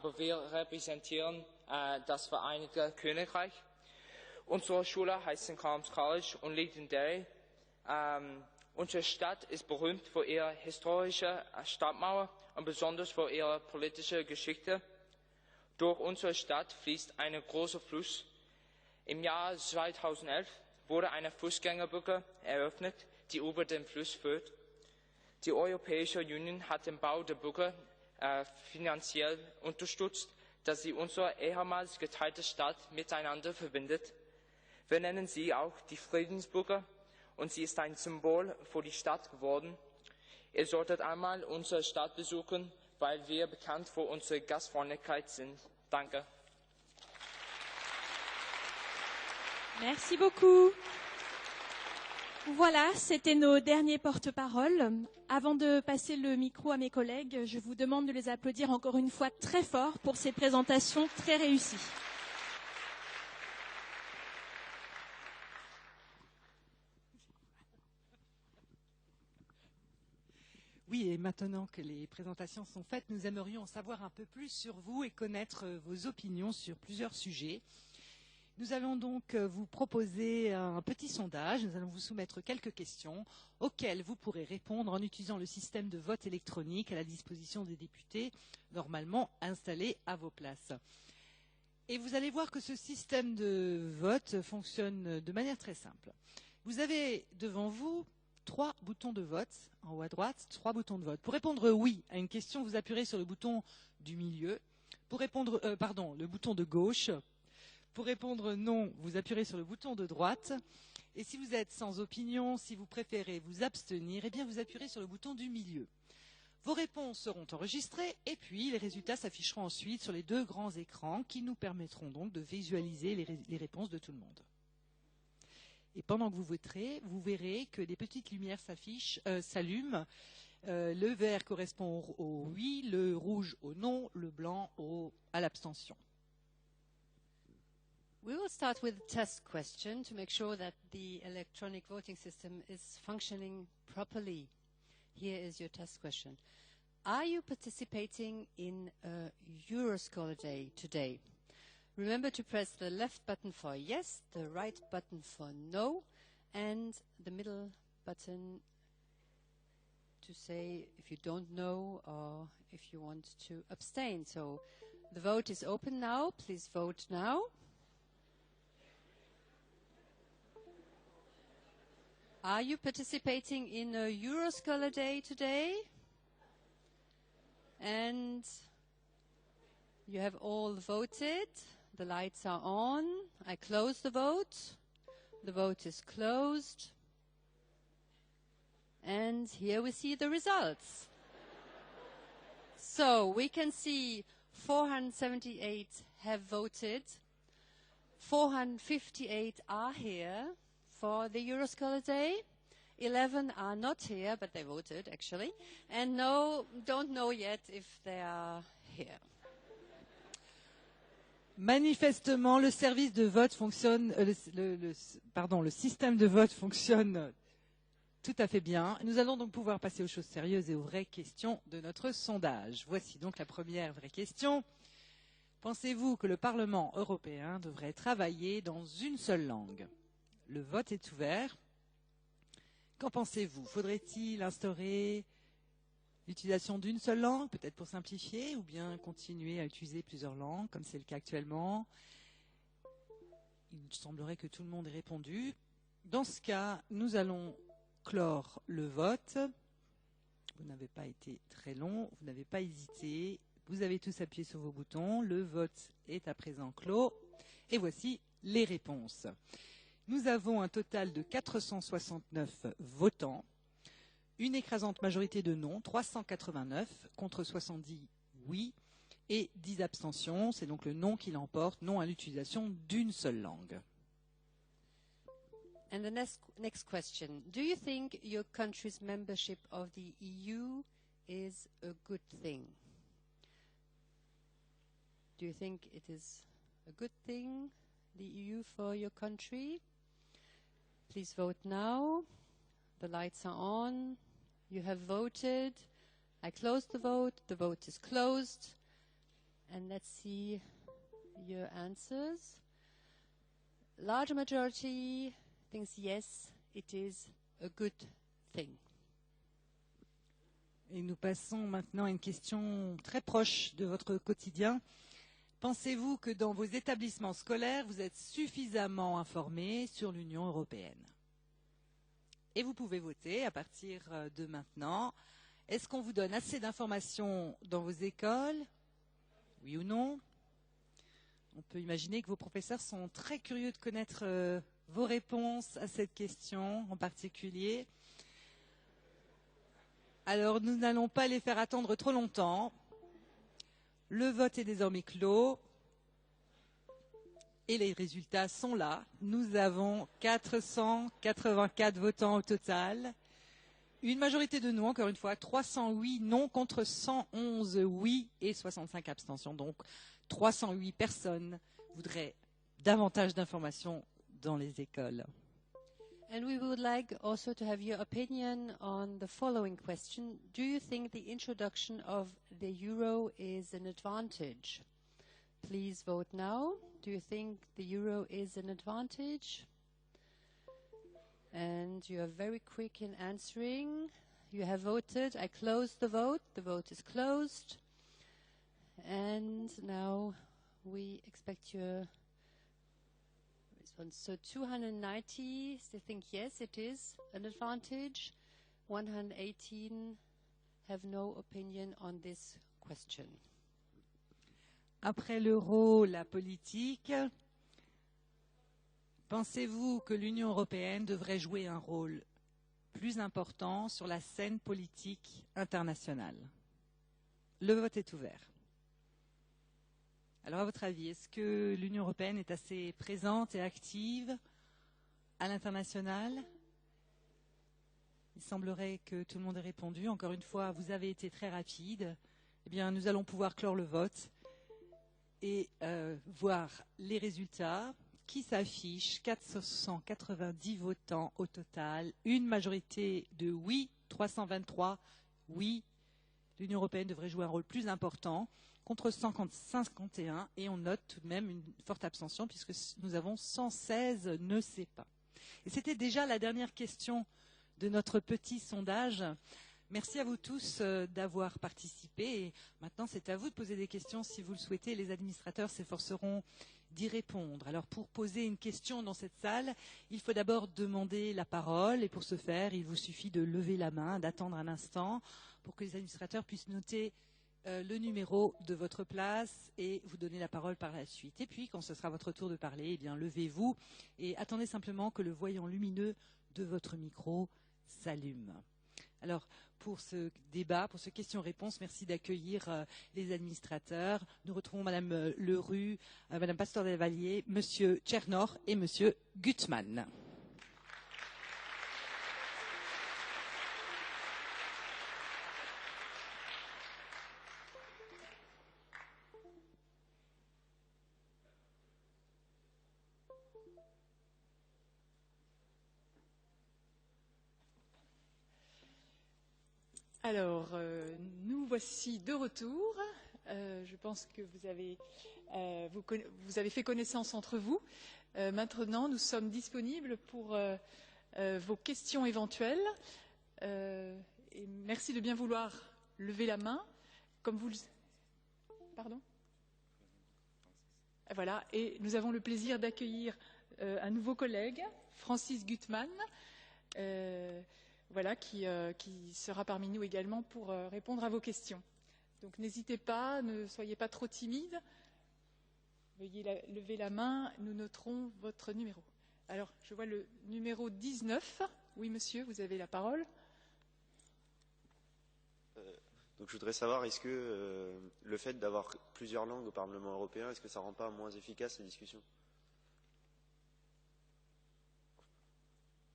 aber wir repräsentieren das Vereinigte Königreich. Unsere Schule heißt St. Columb's College und liegt in Derry. Unsere Stadt ist berühmt für ihre historische Stadtmauer und besonders für ihre politische Geschichte. Durch unsere Stadt fließt ein großer Fluss. Im Jahr 2011 wurde eine Fußgängerbrücke eröffnet, die über den Fluss führt. Die Europäische Union hat den Bau der Brücke finanziell unterstützt, da sie unsere ehemals geteilte Stadt miteinander verbindet. Wir nennen sie auch die Friedensbrücke und sie ist ein Symbol für die Stadt geworden. Ihr solltet einmal unsere Stadt besuchen, weil wir bekannt für unsere Gastfreundlichkeit sind. Danke. Merci beaucoup. Voilà, c'était nos derniers porte-paroles. Avant de passer le micro à mes collègues, je vous demande de les applaudir encore une fois très fort pour ces présentations très réussies. Oui, et maintenant que les présentations sont faites, nous aimerions en savoir un peu plus sur vous et connaître vos opinions sur plusieurs sujets. Nous allons donc vous proposer un petit sondage. Nous allons vous soumettre quelques questions auxquelles vous pourrez répondre en utilisant le système de vote électronique à la disposition des députés, normalement installés à vos places. Et vous allez voir que ce système de vote fonctionne de manière très simple. Vous avez devant vous 3 boutons de vote, en haut à droite, 3 boutons de vote. Pour répondre oui à une question, vous appuierez sur le bouton du milieu. Pour répondre, le bouton de gauche. Pour répondre non, vous appuierez sur le bouton de droite. Et si vous êtes sans opinion, si vous préférez vous abstenir, eh bien vous appuierez sur le bouton du milieu. Vos réponses seront enregistrées et puis les résultats s'afficheront ensuite sur les 2 grands écrans qui nous permettront donc de visualiser les réponses de tout le monde. Et pendant que vous voterez, vous verrez que des petites lumières s'allument. Le vert correspond au oui, le rouge au non, le blanc à l'abstention. We will start with a test question to make sure that the electronic voting system is functioning properly. Here is your test question. Are you participating in a Euroscholar Day today? Remember to press the left button for yes, the right button for no, and the middle button to say if you don't know or if you want to abstain. So the vote is open now. Please vote now. Are you participating in a Euroscholar Day today? And you have all voted. The lights are on. I close the vote. The vote is closed. And here we see the results. So we can see 478 have voted. 458 are here for the Euroscholar Day. 11 are not here, but they voted actually. And don't know yet if they are here. Manifestement, le service de vote fonctionne, le système de vote fonctionne tout à fait bien. Nous allons donc pouvoir passer aux choses sérieuses et aux vraies questions de notre sondage. Voici donc la première vraie question. Pensez-vous que le Parlement européen devrait travailler dans une seule langue? Le vote est ouvert. Qu'en pensez-vous? Faudrait-il instaurer l'utilisation d'une seule langue, peut-être pour simplifier, ou bien continuer à utiliser plusieurs langues, comme c'est le cas actuellement? Il semblerait que tout le monde ait répondu. Dans ce cas, nous allons clore le vote. Vous n'avez pas été très long, vous n'avez pas hésité. Vous avez tous appuyé sur vos boutons. Le vote est à présent clos. Et voici les réponses. Nous avons un total de 469 votants. Une écrasante majorité de non, 389 contre 70 oui et 10 abstentions. C'est donc le non qui l'emporte, non à l'utilisation d'une seule langue. And the next question. Do you think your country's membership of the EU is a good thing? Do you think it is a good thing, the EU for your country? Please vote now. The lights are on. You have voted. I close the vote. The vote is closed. And let's see your answers. Large majority thinks yes, it is a good thing. Et nous passons maintenant à une question très proche de votre quotidien. Pensez-vous que dans vos établissements scolaires, vous êtes suffisamment informés sur l'Union européenne? Et vous pouvez voter à partir de maintenant. Est-ce qu'on vous donne assez d'informations dans vos écoles? Oui ou non? On peut imaginer que vos professeurs sont très curieux de connaître vos réponses à cette question en particulier. Alors, nous n'allons pas les faire attendre trop longtemps. Le vote est désormais clos. Et les résultats sont là. Nous avons 484 votants au total. Une majorité de non, encore une fois, 308 non contre 111 oui et 65 abstentions. Donc, 308 personnes voudraient davantage d'informations dans les écoles. And we would like also to have your opinion on the following question. Do you think the introduction of the euro is an advantage? Please vote now. Do you think the euro is an advantage? And you are very quick in answering. You have voted. I close the vote. The vote is closed. And now we expect your response. So 290 they think yes, it is an advantage. 118 have no opinion on this question. Après l'euro, la politique, pensez-vous que l'Union européenne devrait jouer un rôle plus important sur la scène politique internationale? Le vote est ouvert. Alors, à votre avis, est-ce que l'Union européenne est assez présente et active à l'international? Il semblerait que tout le monde ait répondu. Encore une fois, vous avez été très rapide. Eh bien, nous allons pouvoir clore le vote et voir les résultats qui s'affichent. 490 votants au total, une majorité de oui, 323 oui. L'Union européenne devrait jouer un rôle plus important contre 151 et on note tout de même une forte abstention puisque nous avons 116 ne sait pas. Et c'était déjà la dernière question de notre petit sondage. Merci à vous tous d'avoir participé et maintenant c'est à vous de poser des questions si vous le souhaitez. Les administrateurs s'efforceront d'y répondre. Alors pour poser une question dans cette salle, il faut d'abord demander la parole et pour ce faire, il vous suffit de lever la main, d'attendre un instant pour que les administrateurs puissent noter le numéro de votre place et vous donner la parole par la suite. Et puis quand ce sera votre tour de parler, eh bien levez-vous et attendez simplement que le voyant lumineux de votre micro s'allume. Alors, pour ce débat, pour ce question-réponse, merci d'accueillir les administrateurs. Nous retrouvons Madame Lerue, Madame Pastor-Delvallier, Monsieur Tchernor et Monsieur Gutmann. Alors, nous voici de retour. Je pense que vous avez fait connaissance entre vous. Maintenant, nous sommes disponibles pour vos questions éventuelles. Et merci de bien vouloir lever la main. Comme vous le... Pardon ? Voilà, et nous avons le plaisir d'accueillir un nouveau collègue, Francis Gutmann. Voilà, qui sera parmi nous également pour répondre à vos questions. Donc n'hésitez pas, ne soyez pas trop timide. Veuillez lever la main, nous noterons votre numéro. Alors, je vois le numéro 19. Oui, monsieur, vous avez la parole. Donc je voudrais savoir, est-ce que le fait d'avoir plusieurs langues au Parlement européen, est-ce que ça ne rend pas moins efficace les discussions?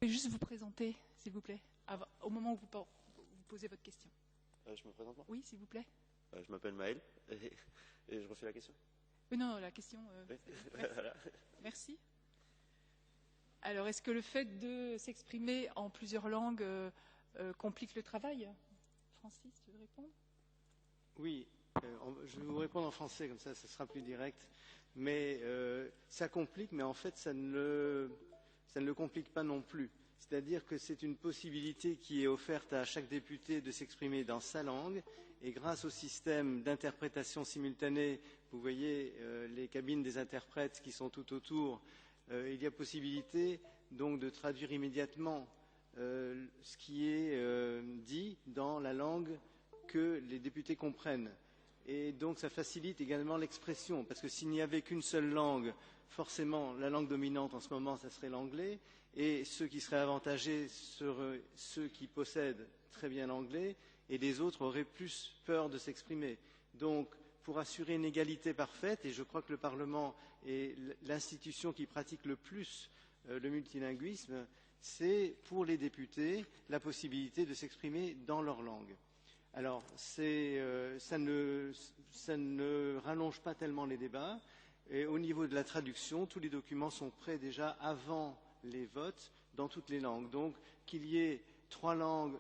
Je vais juste vous présenter, s'il vous plaît, au moment où vous posez votre question. Je me présente moi? Oui, s'il vous plaît. Je m'appelle Maël et je refais la question. Non, la question... Oui. Voilà. Merci. Alors, est-ce que le fait de s'exprimer en plusieurs langues complique le travail? Francis, tu veux répondre? Oui, Je vais vous répondre en français, comme ça sera plus direct. Mais ça complique, mais en fait, ça ne le complique pas non plus. C'est-à-dire que c'est une possibilité qui est offerte à chaque député de s'exprimer dans sa langue. Et grâce au système d'interprétation simultanée, vous voyez les cabines des interprètes qui sont tout autour, il y a possibilité donc de traduire immédiatement ce qui est dit dans la langue que les députés comprennent. Et donc ça facilite également l'expression, parce que s'il n'y avait qu'une seule langue, forcément la langue dominante en ce moment, ça serait l'anglais, et ceux qui seraient avantagés seraient ceux qui possèdent très bien l'anglais, et les autres auraient plus peur de s'exprimer. Donc, pour assurer une égalité parfaite, et je crois que le Parlement est l'institution qui pratique le plus le multilinguisme, c'est pour les députés la possibilité de s'exprimer dans leur langue. Alors, ça ne rallonge pas tellement les débats. Et au niveau de la traduction, tous les documents sont prêts déjà avant les votes dans toutes les langues. Donc, qu'il y ait 3 langues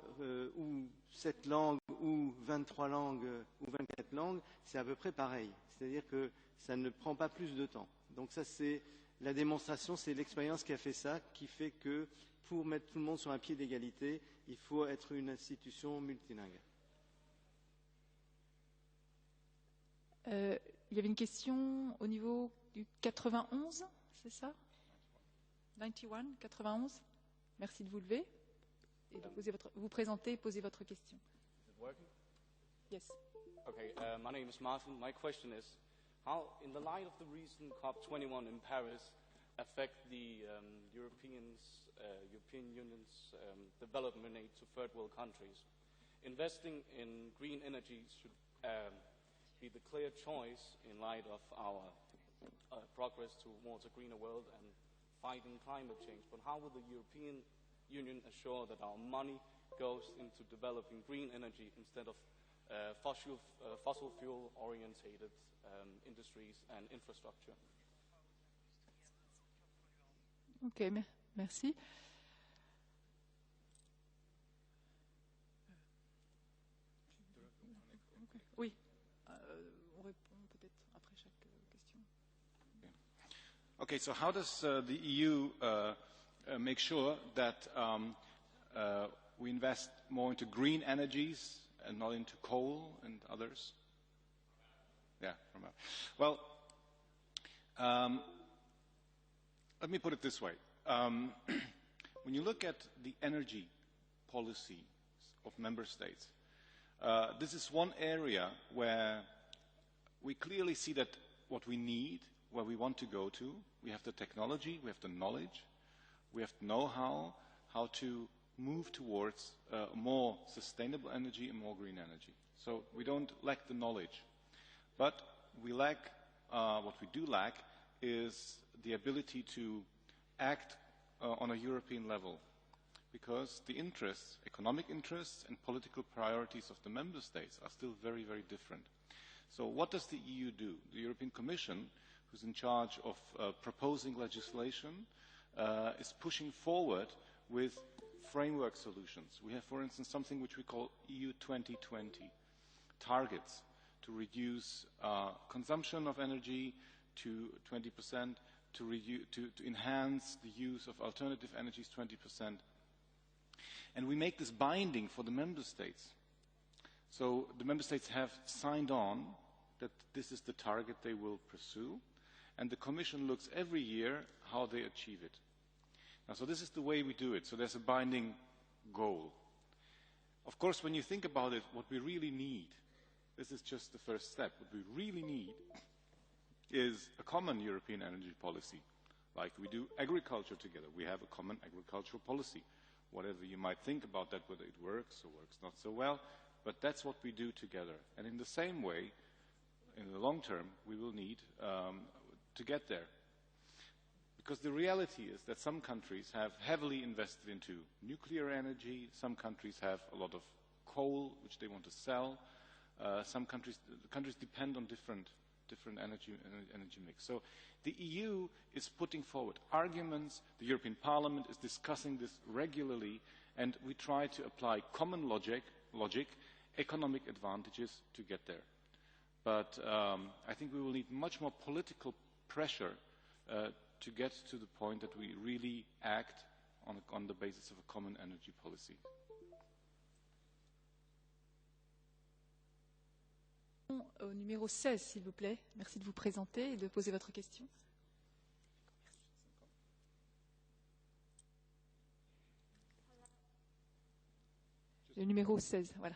ou 7 langues ou 23 langues ou 24 langues, c'est à peu près pareil. C'est-à-dire que ça ne prend pas plus de temps. Donc ça, c'est la démonstration, c'est l'expérience qui a fait ça, qui fait que pour mettre tout le monde sur un pied d'égalité, il faut être une institution multilingue. Il y avait une question au niveau du 91, c'est ça 91, 91. Merci de vous lever et de vous présenter et poser votre question. Is it working? Yes. Okay, my name is Martin. My question is, how, in the light of the recent COP21 in Paris, affect the European Union's development aid to third world countries? Investing in green energy should be the clear choice in light of our progress towards a greener world and fighting climate change. But how will the European Union assure that our money goes into developing green energy instead of fossil fuel orientated industries and infrastructure? Ok, merci. Oui, on répond peut-être après chaque question. Okay, so how does the EU make sure that we invest more into green energies and not into coal and others? Yeah, well, let me put it this way. When you look at the energy policy of member states, this is one area where we clearly see that what we need, where we want to go to, we have the technology, we have the knowledge, we have the know-how, how to move towards more sustainable energy and more green energy. So we don't lack the knowledge. But we lack, what we do lack is the ability to act on a European level, because the interests, economic interests and political priorities of the member states are still very, very different. So what does the EU do? The European Commission, who's in charge of proposing legislation, is pushing forward with framework solutions. We have, for instance, something which we call EU 2020, targets to reduce consumption of energy to 20%, to enhance the use of alternative energies 20%. And we make this binding for the member states. So the member states have signed on that this is the target they will pursue, and the Commission looks every year how they achieve it. Now, so this is the way we do it. So there's a binding goal. Of course, when you think about it, what we really need, this is just the first step, what we really need is a common European energy policy. Like we do agriculture together. We have a common agricultural policy. Whatever you might think about that, whether it works or works not so well, but that's what we do together. And in the same way, in the long term, we will need to get there. Because the reality is that some countries have heavily invested into nuclear energy, some countries have a lot of coal, which they want to sell, some countries depend on different energy mix. So the EU is putting forward arguments, the European Parliament is discussing this regularly, and we try to apply common logic, economic advantages to get there. But I think we will need much more political pressure to get to the point that we really act on the basis of a common energy policy. Au numéro 16, s'il vous plaît. Merci de vous présenter et de poser votre question. Le numéro 16, voilà.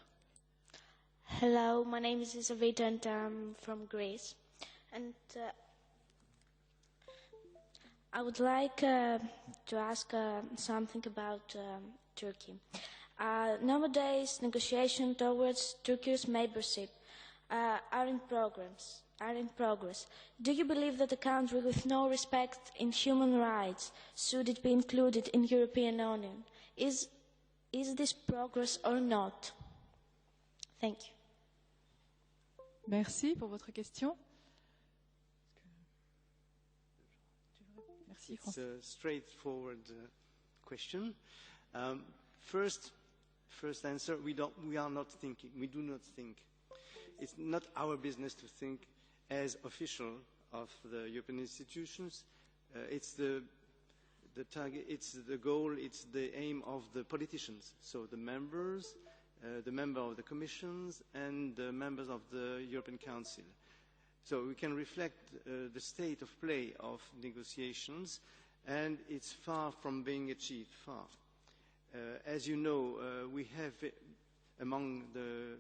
Hello, my name is Isavita and I'm from Greece. And I would like to ask something about Turkey. Nowadays, negotiations towards Turkey's membership are in progress. Do you believe that a country with no respect in human rights should it be included in European Union? Is this progress or not? Thank you. Merci pour votre question. Merci, It's a straightforward question. First answer: we do not think. It's not our business to think as official of the European institutions. It's the target, it's the goal, it's the aim of the politicians. So the members, the member of the commissions, and the members of the European Council. So we can reflect the state of play of negotiations, and it's far from being achieved, far. As you know, we have among the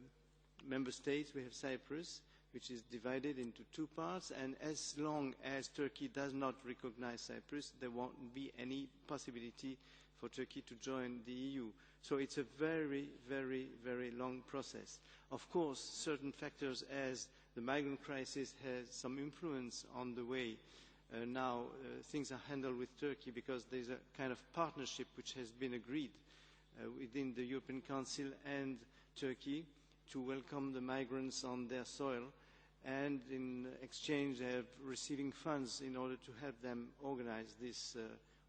member states, we have Cyprus, which is divided into two parts, and as long as Turkey does not recognize Cyprus, there won't be any possibility for Turkey to join the EU. So it's a very, very, very long process. Of course, certain factors as the migrant crisis has some influence on the way now things are handled with Turkey, because there's a kind of partnership which has been agreed within the European Council and Turkey to welcome the migrants on their soil, and in exchange they are receiving funds in order to help them organize this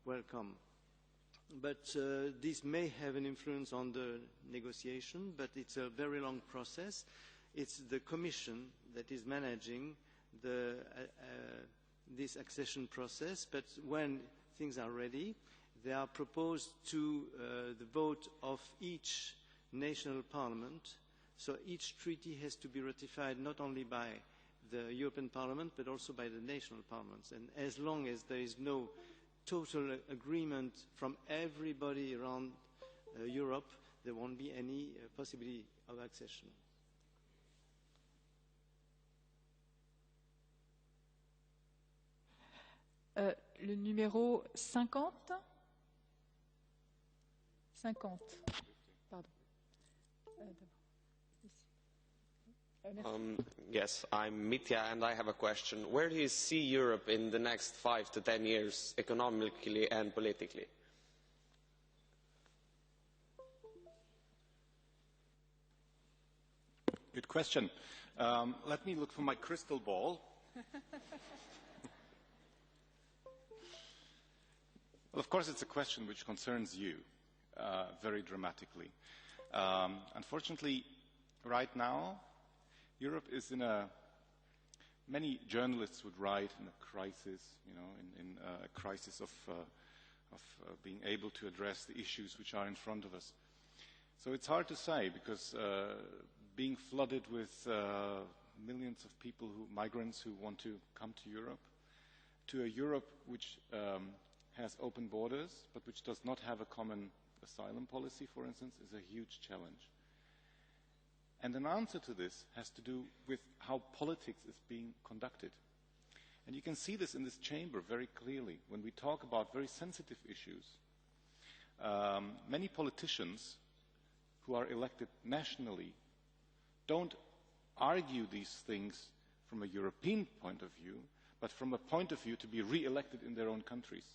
welcome. But this may have an influence on the negotiation, but it's a very long process. It's the Commission that is managing this accession process, but when things are ready, they are proposed to the vote of each national parliament. So each treaty has to be ratified not only by the European Parliament, but also by the national parliaments. And as long as there is no total agreement from everybody around Europe, there won't be any possibility of accession. Le numéro 50. 50. Pardon. Yes, I'm Mitya, and I have a question. Where do you see Europe in the next 5 to 10 years, economically and politically? Good question. Let me look for my crystal ball. Well, of course, it's a question which concerns you very dramatically. Unfortunately, right now, Europe is in many journalists would write in a crisis, in a crisis of being able to address the issues which are in front of us. So it's hard to say, because being flooded with millions of people, migrants who want to come to a Europe which has open borders, but which does not have a common asylum policy, for instance, is a huge challenge. And an answer to this has to do with how politics is being conducted. And you can see this in this chamber very clearly. When we talk about very sensitive issues, many politicians who are elected nationally don't argue these things from a European point of view, but from a point of view to be re-elected in their own countries.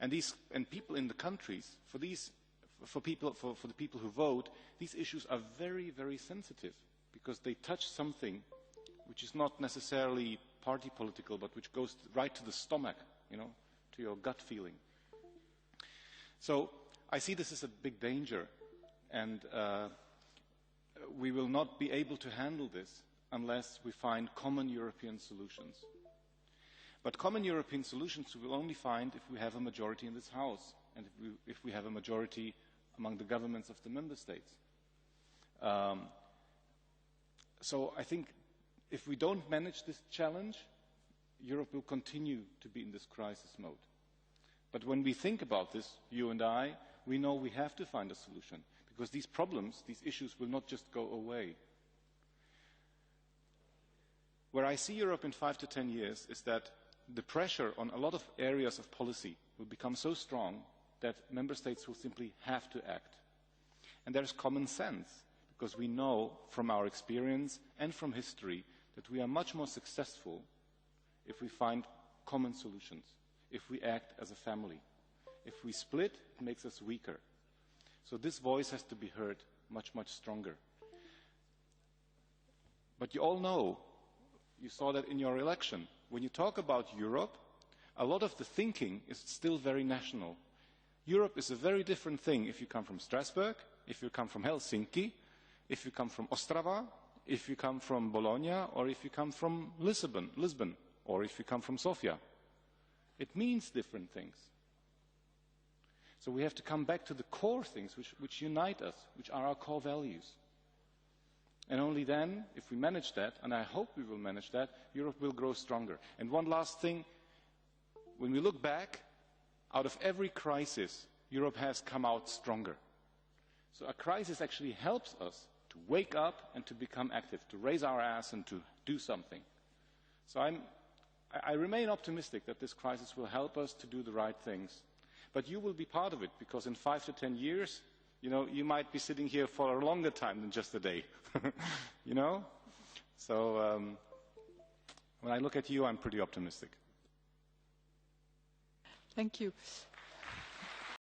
And people in the countries, for the people who vote, these issues are very, very sensitive, because they touch something which is not necessarily party political, but which goes right to the stomach, to your gut feeling. So I see this as a big danger, and we will not be able to handle this unless we find common European solutions. But common European solutions we will only find if we have a majority in this House and if we have a majority among the governments of the member states. So I think if we don't manage this challenge, Europe will continue to be in this crisis mode. But when we think about this, you and I, we know we have to find a solution because these problems, these issues will not just go away. Where I see Europe in 5 to 10 years is that the pressure on a lot of areas of policy will become so strong that member states will simply have to act. And there's common sense, because we know from our experience and from history that we are much more successful if we find common solutions, if we act as a family. If we split, it makes us weaker. So this voice has to be heard much, much stronger. But you all know, you saw that in your election, when you talk about Europe, a lot of the thinking is still very national. Europe is a very different thing if you come from Strasbourg, if you come from Helsinki, if you come from Ostrava, if you come from Bologna, or if you come from Lisbon, or if you come from Sofia. It means different things. So we have to come back to the core things which unite us, which are our core values. And only then, if we manage that, and I hope we will manage that, Europe will grow stronger. And one last thing, when we look back, out of every crisis, Europe has come out stronger. So a crisis actually helps us to wake up and to become active, to raise our ass and to do something. So I remain optimistic that this crisis will help us to do the right things. But you will be part of it, because in 5 to 10 years, you might be sitting here for a longer time than just a day. So when I look at you, I'm pretty optimistic. Thank you.